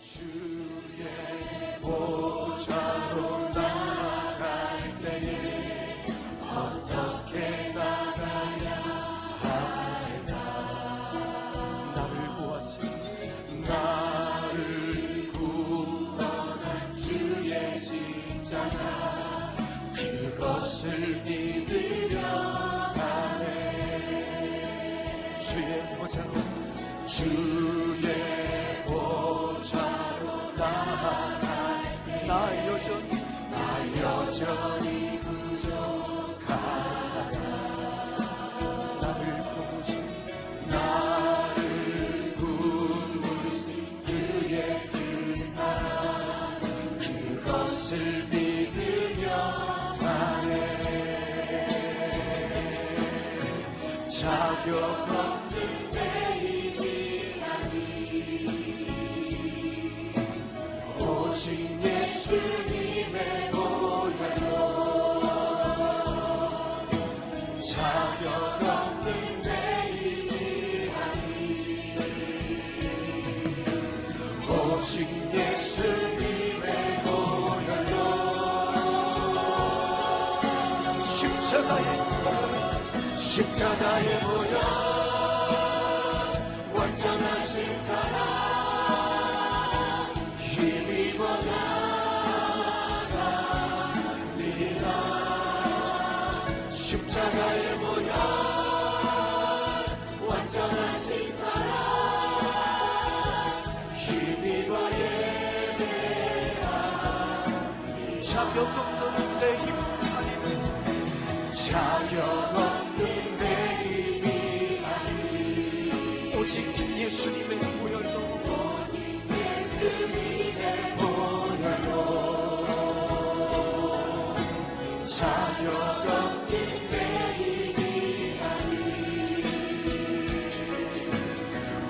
주의 보좌로 나아갈 때에 어떻게 나가야 할까? 나를 구원한 주의 십자가 그것을 믿으려 하네. 주의 보좌로 나아갈 때 나 여전히 부족하다. 나를 부르신 주의 그 사랑 그것을 믿으려 하네. 자격 없는 내 힘이 아니 오직 예수님의 보혈로 자격 없는 내 힘이 아니 오직 예수님의 보혈로 십자가의 보혈 완전하신 사랑 힘입어 나가리라. 십자가의 보혈 완전하신 사랑 힘입어 예배하리라. 자격 없는 내 힘 아니면 자격 없는 오직 예수님의 보혈로 자격 없는 내 힘이 아니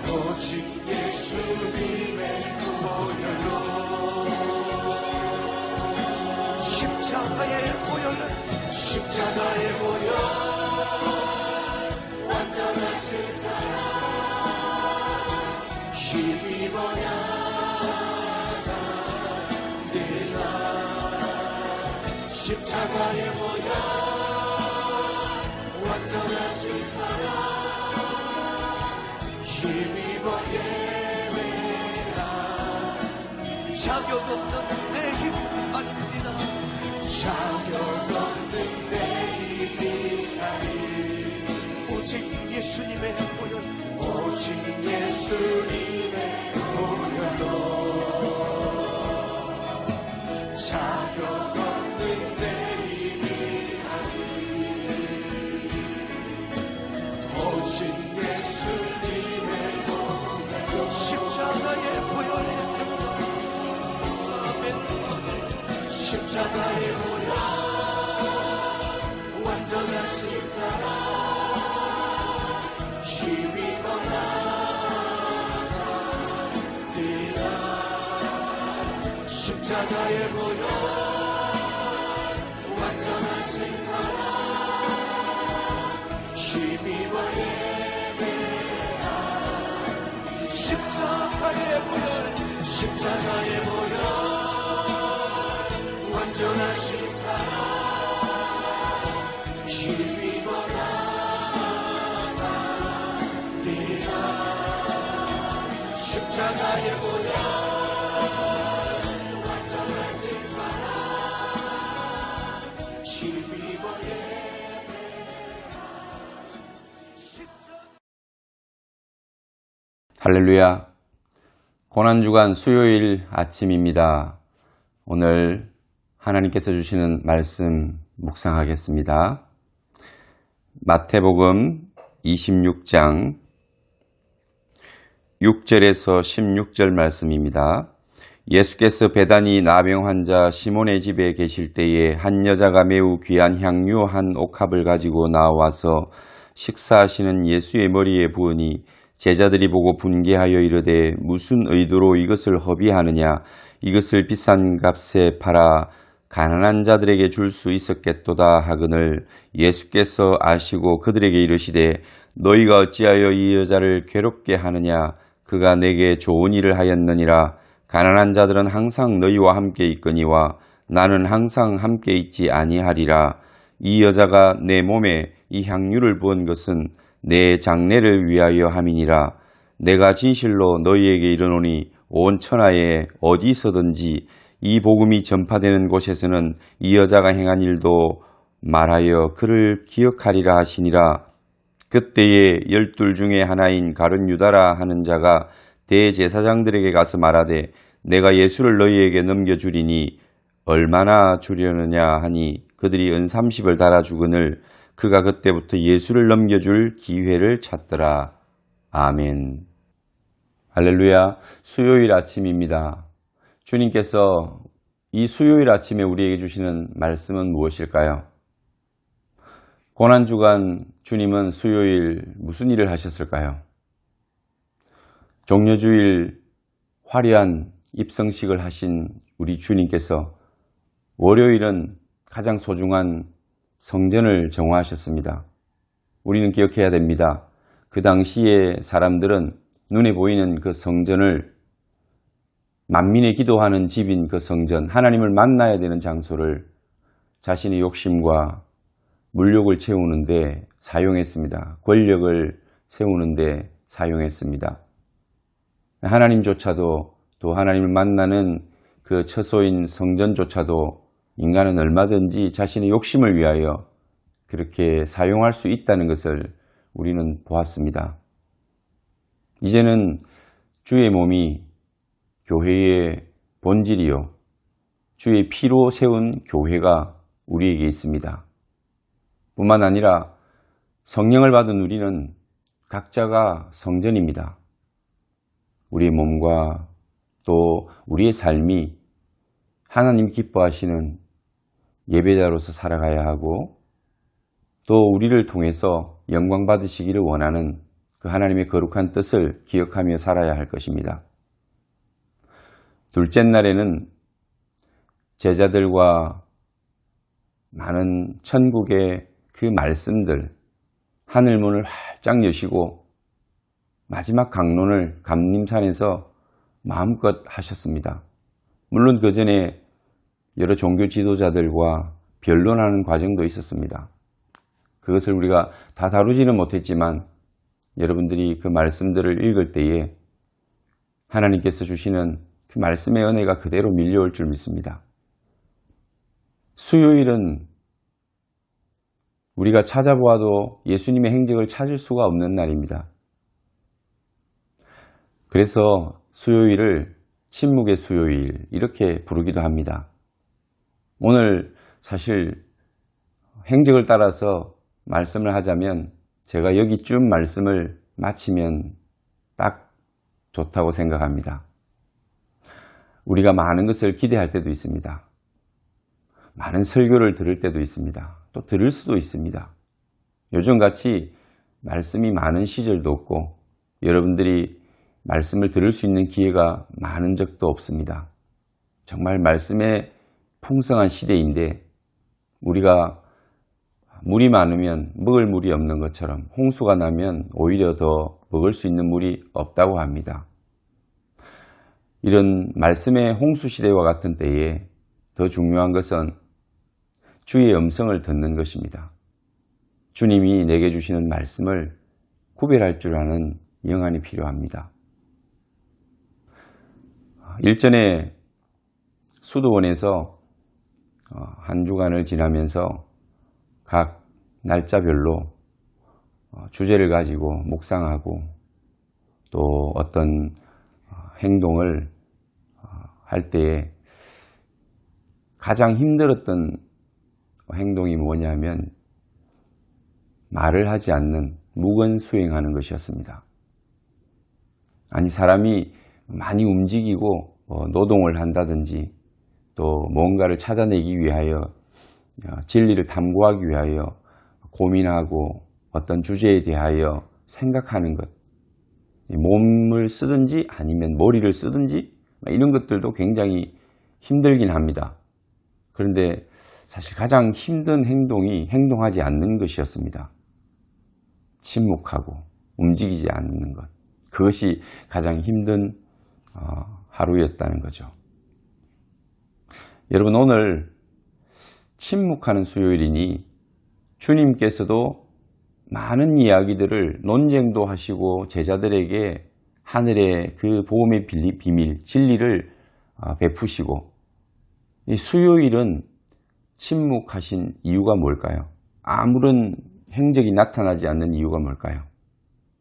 오직 예수님의 보혈로 십자가의 보혈 완전하신 사랑 힘입어 나가리라. 십자가의 보혈 완전하신 사랑 힘입어 예배하리라. 자격 없는 내 힘 아닙니다. 자격 없는 내 힘이 아니 오직 예수님의 보혈 오직 예수님의 보혈로 자격 없는 내 힘이 아니 오직 예수님의 보혈로 십자가의 보혈의 능력 십자가의 보혈 완전하신 사랑 힘입어 나가리라. 십자가의 보혈 완전하신 사랑 힘입어 예배하리라. 십자가의 보혈 완전하신 사랑 힘입어 나가리라. 십자가의 보혈 완전하신 사랑 힘입어 할렐루야. 고난주간 수요일 아침입니다. 오늘 하나님께서 주시는 말씀 묵상하겠습니다. 마태복음 26장 6절에서 16절 말씀입니다. 예수께서 베다니 나병 환자 시몬의 집에 계실 때에 한 여자가 매우 귀한 향유 한 옥합을 가지고 나와서 식사하시는 예수의 머리에 부으니 제자들이 보고 분개하여 이르되 무슨 의도로 이것을 허비하느냐? 이것을 비싼 값에 팔아 가난한 자들에게 줄 수 있었겠도다 하거늘 예수께서 아시고 그들에게 이르시되 너희가 어찌하여 이 여자를 괴롭게 하느냐? 그가 내게 좋은 일을 하였느니라. 가난한 자들은 항상 너희와 함께 있거니와 나는 항상 함께 있지 아니하리라. 이 여자가 내 몸에 이 향유를 부은 것은 내 장례를 위하여 함이니라. 내가 진실로 너희에게 이르노니 온 천하에 어디서든지 이 복음이 전파되는 곳에서는 이 여자가 행한 일도 말하여 그를 기억하리라 하시니라. 그때에 12 중에 하나인 가룟 유다라 하는 자가 대제사장들에게 가서 말하되 내가 예수를 너희에게 넘겨주리니 얼마나 주려느냐 하니 그들이 은 30을 달아주거늘 그가 그때부터 예수를 넘겨줄 기회를 찾더라. 아멘. 할렐루야. 수요일 아침입니다. 주님께서 이 수요일 아침에 우리에게 주시는 말씀은 무엇일까요? 고난주간 주님은 수요일 무슨 일을 하셨을까요? 종려주일 화려한 입성식을 하신 우리 주님께서 월요일은 가장 소중한 성전을 정화하셨습니다. 우리는 기억해야 됩니다. 그 당시에 사람들은 눈에 보이는 그 성전을 만민의 기도하는 집인 그 성전, 하나님을 만나야 되는 장소를 자신의 욕심과 물욕을 채우는데 사용했습니다. 권력을 세우는데 사용했습니다. 하나님조차도 또 하나님을 만나는 그 처소인 성전조차도 인간은 얼마든지 자신의 욕심을 위하여 그렇게 사용할 수 있다는 것을 우리는 보았습니다. 이제는 주의 몸이 교회의 본질이요 주의 피로 세운 교회가 우리에게 있습니다. 뿐만 아니라 성령을 받은 우리는 각자가 성전입니다. 우리의 몸과 또 우리의 삶이 하나님 기뻐하시는 예배자로서 살아가야 하고 또 우리를 통해서 영광 받으시기를 원하는 그 하나님의 거룩한 뜻을 기억하며 살아야 할 것입니다. 둘째 날에는 제자들과 많은 천국의 그 말씀들, 하늘문을 활짝 여시고 마지막 강론을 감림산에서 마음껏 하셨습니다. 물론 그 전에 여러 종교 지도자들과 변론하는 과정도 있었습니다. 그것을 우리가 다 다루지는 못했지만 여러분들이 그 말씀들을 읽을 때에 하나님께서 주시는 그 말씀의 은혜가 그대로 밀려올 줄 믿습니다. 수요일은 우리가 찾아보아도 예수님의 행적을 찾을 수가 없는 날입니다. 그래서 수요일을 침묵의 수요일 이렇게 부르기도 합니다. 오늘 사실 행적을 따라서 말씀을 하자면 제가 여기쯤 말씀을 마치면 딱 좋다고 생각합니다. 우리가 많은 것을 기대할 때도 있습니다. 많은 설교를 들을 때도 있습니다. 또 들을 수도 있습니다. 요즘같이 말씀이 많은 시절도 없고 여러분들이 말씀을 들을 수 있는 기회가 많은 적도 없습니다. 정말 말씀의 풍성한 시대인데 우리가 물이 많으면 먹을 물이 없는 것처럼 홍수가 나면 오히려 더 먹을 수 있는 물이 없다고 합니다. 이런 말씀의 홍수 시대와 같은 때에 더 중요한 것은 주의 음성을 듣는 것입니다. 주님이 내게 주시는 말씀을 구별할 줄 아는 영안이 필요합니다. 일전에 수도원에서 한 주간을 지나면서 각 날짜별로 주제를 가지고 묵상하고 또 어떤 행동을 할 때에 가장 힘들었던 행동이 뭐냐면 말을 하지 않는 묵은 수행하는 것이었습니다. 아니 사람이 많이 움직이고 노동을 한다든지 또 뭔가를 찾아내기 위하여 진리를 탐구하기 위하여 고민하고 어떤 주제에 대하여 생각하는 것, 몸을 쓰든지 아니면 머리를 쓰든지 이런 것들도 굉장히 힘들긴 합니다. 그런데 사실 가장 힘든 행동이 행동하지 않는 것이었습니다. 침묵하고 움직이지 않는 것. 그것이 가장 힘든 하루였다는 거죠. 여러분, 오늘 침묵하는 수요일이니 주님께서도 많은 이야기들을 논쟁도 하시고 제자들에게 하늘의 그 복음의 비밀, 진리를 베푸시고, 이 수요일은 침묵하신 이유가 뭘까요? 아무런 행적이 나타나지 않는 이유가 뭘까요?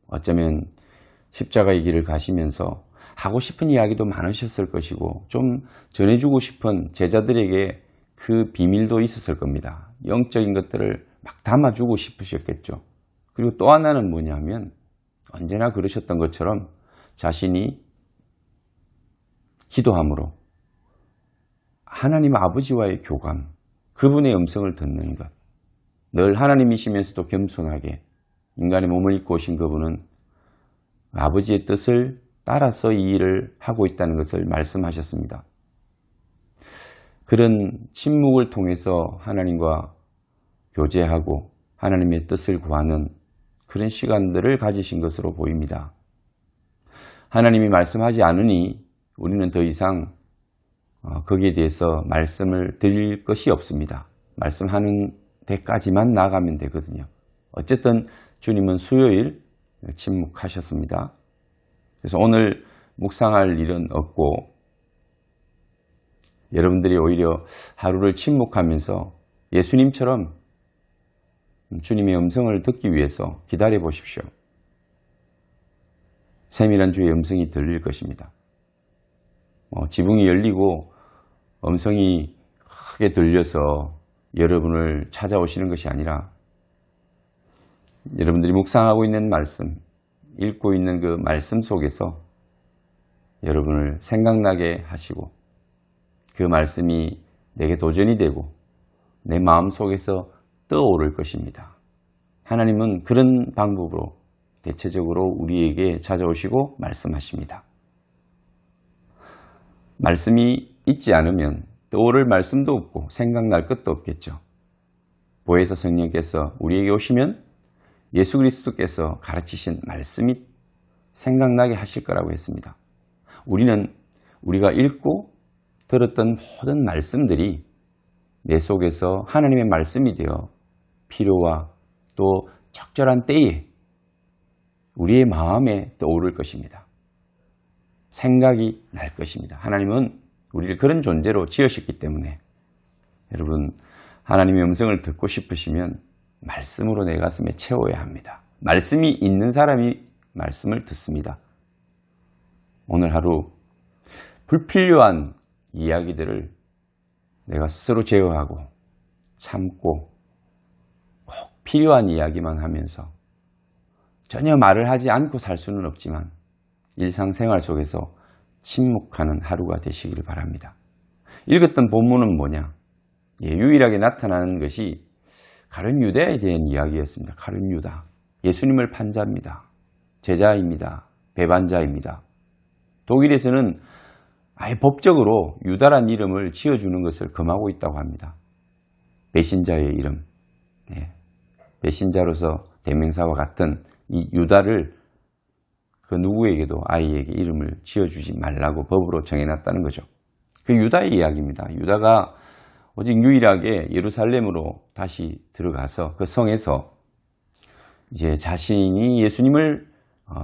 어쩌면 십자가의 길을 가시면서 하고 싶은 이야기도 많으셨을 것이고 좀 전해주고 싶은 제자들에게 그 비밀도 있었을 겁니다. 영적인 것들을 막 담아주고 싶으셨겠죠. 그리고 또 하나는 뭐냐면 언제나 그러셨던 것처럼 자신이 기도함으로 하나님 아버지와의 교감, 그분의 음성을 듣는 것, 늘 하나님이시면서도 겸손하게 인간의 몸을 입고 오신 그분은 아버지의 뜻을 따라서 이 일을 하고 있다는 것을 말씀하셨습니다. 그런 침묵을 통해서 하나님과 교제하고 하나님의 뜻을 구하는 그런 시간들을 가지신 것으로 보입니다. 하나님이 말씀하지 않으니 우리는 더 이상 거기에 대해서 말씀을 드릴 것이 없습니다. 말씀하는 데까지만 나가면 되거든요. 어쨌든 주님은 수요일 침묵하셨습니다. 그래서 오늘 묵상할 일은 없고 여러분들이 오히려 하루를 침묵하면서 예수님처럼 주님의 음성을 듣기 위해서 기다려 보십시오. 세밀한 주의 음성이 들릴 것입니다. 지붕이 열리고 음성이 크게 들려서 여러분을 찾아오시는 것이 아니라 여러분들이 묵상하고 있는 말씀, 읽고 있는 그 말씀 속에서 여러분을 생각나게 하시고 그 말씀이 내게 도전이 되고 내 마음 속에서 떠오를 것입니다. 하나님은 그런 방법으로 대체적으로 우리에게 찾아오시고 말씀하십니다. 말씀이 있지 않으면 떠오를 말씀도 없고 생각날 것도 없겠죠. 보혜사 성령께서 우리에게 오시면 예수 그리스도께서 가르치신 말씀이 생각나게 하실 거라고 했습니다. 우리는 우리가 읽고 들었던 모든 말씀들이 내 속에서 하나님의 말씀이 되어 필요와 또 적절한 때에 우리의 마음에 떠오를 것입니다. 생각이 날 것입니다. 하나님은 우리를 그런 존재로 지으셨기 때문에 여러분, 하나님의 음성을 듣고 싶으시면 말씀으로 내 가슴에 채워야 합니다. 말씀이 있는 사람이 말씀을 듣습니다. 오늘 하루 불필요한 이야기들을 내가 스스로 제어하고 참고 꼭 필요한 이야기만 하면서 전혀 말을 하지 않고 살 수는 없지만 일상생활 속에서 침묵하는 하루가 되시기를 바랍니다. 읽었던 본문은 뭐냐? 유일하게 나타나는 것이 가룟 유다에 대한 이야기였습니다. 가룟 유다. 예수님을 판 자입니다. 제자입니다. 배반자입니다. 독일에서는 아예 법적으로 유다란 이름을 지어주는 것을 금하고 있다고 합니다. 배신자의 이름. 배신자로서 대명사와 같은 이 유다를 그 누구에게도 아이에게 이름을 지어주지 말라고 법으로 정해놨다는 거죠. 그 유다의 이야기입니다. 유다가 오직 유일하게 예루살렘으로 다시 들어가서 그 성에서 이제 자신이 예수님을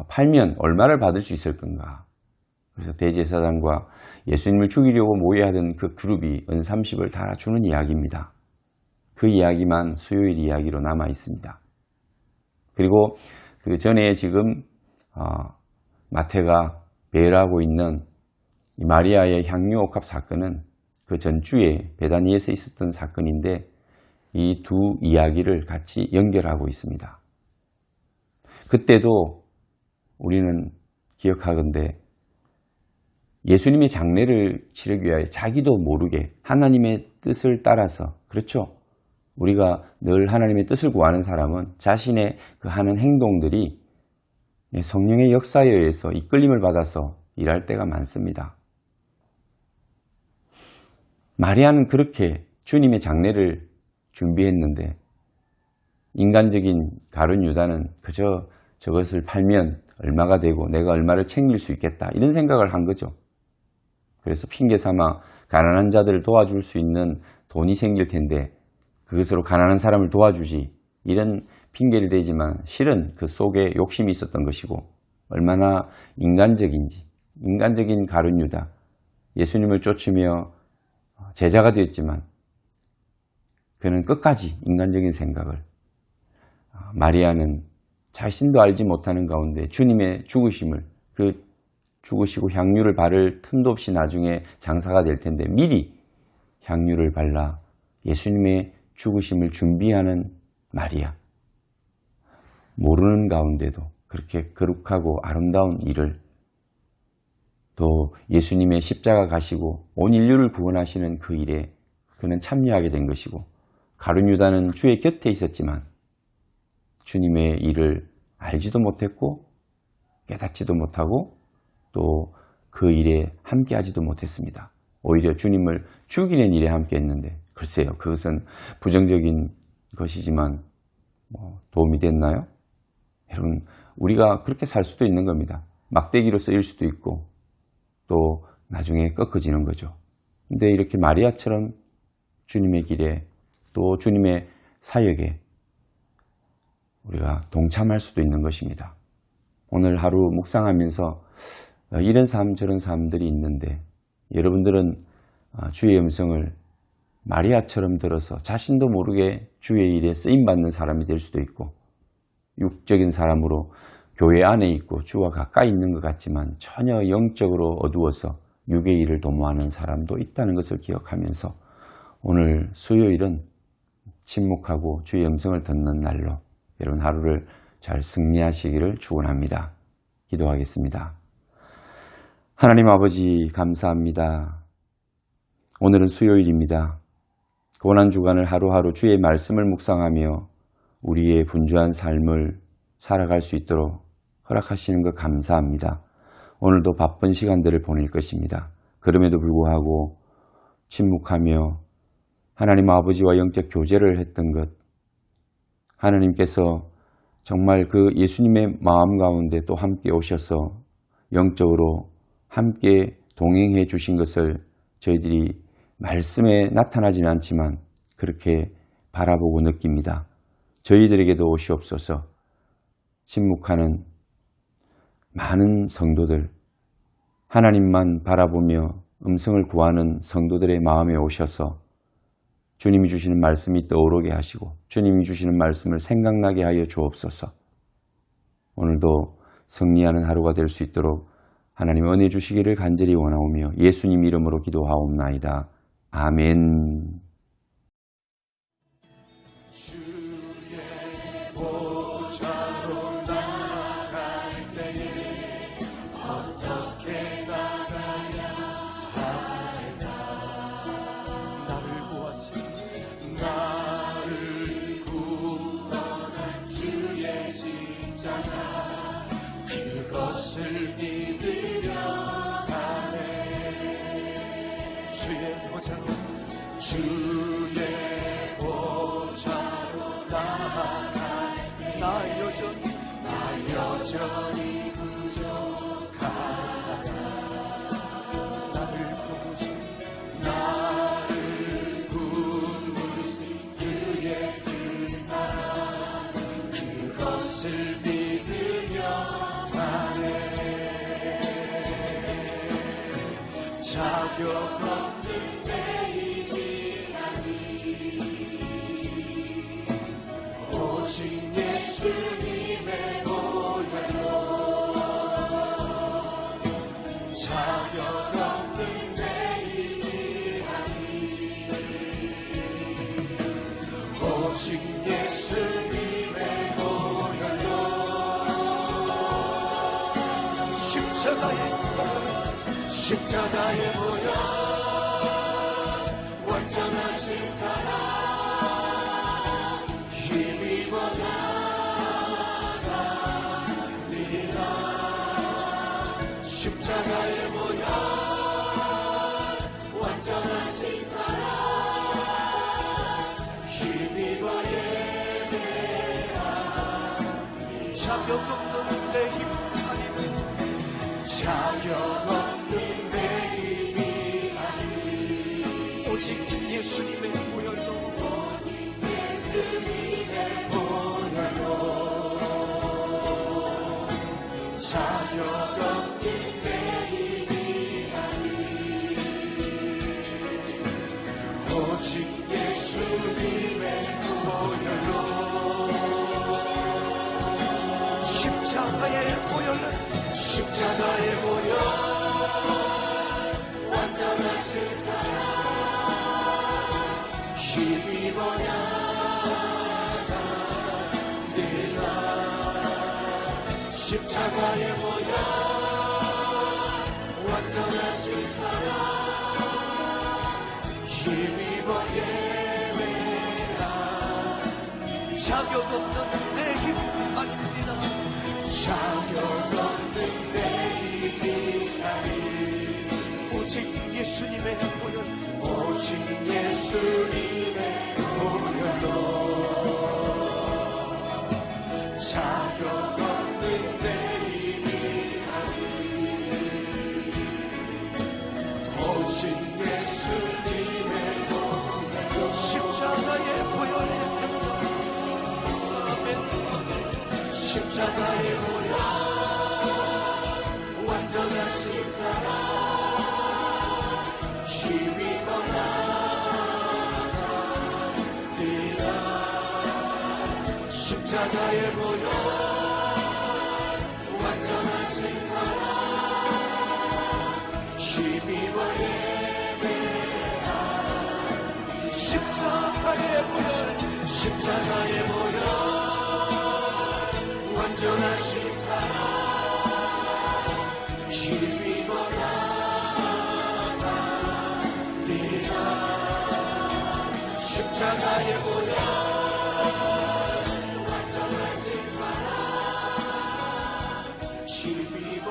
팔면 얼마를 받을 수 있을 건가. 그래서 대제사장과 예수님을 죽이려고 모여하던 그 그룹이 은 30을 다 주는 이야기입니다. 그 이야기만 수요일 이야기로 남아 있습니다. 그리고 그 전에 지금 마태가 배열하고 있는 이 마리아의 향유 옥합 사건은 그 전주에 베다니에서 있었던 사건인데 이 두 이야기를 같이 연결하고 있습니다. 그때도 우리는 기억하건대 예수님의 장례를 치르기 위하여 자기도 모르게 하나님의 뜻을 따라서, 그렇죠? 우리가 늘 하나님의 뜻을 구하는 사람은 자신의 그 하는 행동들이 성령의 역사에 의해서 이끌림을 받아서 일할 때가 많습니다. 마리아는 그렇게 주님의 장례를 준비했는데 인간적인 가룟 유다는 그저 저것을 팔면 얼마가 되고 내가 얼마를 챙길 수 있겠다 이런 생각을 한 거죠. 그래서 핑계 삼아 가난한 자들을 도와줄 수 있는 돈이 생길 텐데 그것으로 가난한 사람을 도와주지, 이런 핑계를 대지만 실은 그 속에 욕심이 있었던 것이고 얼마나 인간적인지, 인간적인 가룟 유다, 예수님을 쫓으며 제자가 되었지만 그는 끝까지 인간적인 생각을, 마리아는 자신도 알지 못하는 가운데 주님의 죽으심을, 그 죽으시고 향유를 바를 틈도 없이 나중에 장사가 될 텐데 미리 향유를 발라 예수님의 죽으심을 준비하는 마리아, 모르는 가운데도 그렇게 거룩하고 아름다운 일을, 또 예수님의 십자가 가시고 온 인류를 구원하시는 그 일에 그는 참여하게 된 것이고, 가룟 유다는 주의 곁에 있었지만 주님의 일을 알지도 못했고 깨닫지도 못하고 또 그 일에 함께하지도 못했습니다. 오히려 주님을 죽이는 일에 함께했는데, 글쎄요, 그것은 부정적인 것이지만 도움이 됐나요? 여러분, 우리가 그렇게 살 수도 있는 겁니다. 막대기로 쓰일 수도 있고 또 나중에 꺾어지는 거죠. 근데 이렇게 마리아처럼 주님의 길에 또 주님의 사역에 우리가 동참할 수도 있는 것입니다. 오늘 하루 묵상하면서 이런 삶 저런 삶들이 있는데 여러분들은 주의 음성을 마리아처럼 들어서 자신도 모르게 주의 일에 쓰임받는 사람이 될 수도 있고, 육적인 사람으로 교회 안에 있고 주와 가까이 있는 것 같지만 전혀 영적으로 어두워서 육의 일을 도모하는 사람도 있다는 것을 기억하면서 오늘 수요일은 침묵하고 주의 음성을 듣는 날로 여러분 하루를 잘 승리하시기를 축원합니다. 기도하겠습니다. 하나님 아버지, 감사합니다. 오늘은 수요일입니다. 고난주간을 하루하루 주의 말씀을 묵상하며 우리의 분주한 삶을 살아갈 수 있도록 허락하시는 것 감사합니다. 오늘도 바쁜 시간들을 보낼 것입니다. 그럼에도 불구하고 침묵하며 하나님 아버지와 영적 교제를 했던 것, 하나님께서 정말 그 예수님의 마음 가운데 또 함께 오셔서 영적으로 함께 동행해 주신 것을 저희들이 말씀에 나타나지는 않지만 그렇게 바라보고 느낍니다. 저희들에게도 오시옵소서. 침묵하는 많은 성도들, 하나님만 바라보며 음성을 구하는 성도들의 마음에 오셔서 주님이 주시는 말씀이 떠오르게 하시고 주님이 주시는 말씀을 생각나게 하여 주옵소서. 오늘도 승리하는 하루가 될 수 있도록 하나님 은혜 주시기를 간절히 원하오며 예수님 이름으로 기도하옵나이다. 아멘. 주의 보좌로 나아갈 때에 어떻게 나가야 할까? 나를 구원한 주의 십자가, 그것을 믿으려 하네. 주의 보좌로 나아갈 때 나 여전히 부족하다. 나를 부르신 주의 그 사랑, 그것을 믿으며 가네. 자격 없는 내 힘이라니 오직 예수님의 보혈로. 자격 없는 내 힘이라니 오직 예수님의 보혈로. 십자가의 보혈, 완전하신 사랑, 힘입어 나가리라. 십자가의 보혈, 완전하신 사랑, 힘입어 예배하리라. 자격 없는 내 힘 아니면 자격 없는 내 힘이 십자가의 보혈 십자가의 보혈 완전하신 사랑 힘입어 나갑니다. 십자가의 보혈 완전하신 사랑 힘입어 예배하 자격 없는 내 힘 아닙니다. 자격 없는 내 힘이 아니 오직 예수님의 보혈 오직 예수님의 보혈로 자격 없는 내 힘이 아니 오직 예수님의 보혈로 십자가의 보혈의 능력 아멘 십자가의 보혈 완전하신 사랑 힘입어 나갑니다. 십자가의 보혈 완전하신 사랑 힘입어 예배하 십자가의 보혈 십자가의 보혈 완전하신 사랑 힘입어 나갑니다. 십자가의 보혈 완전하신 사랑 힘입어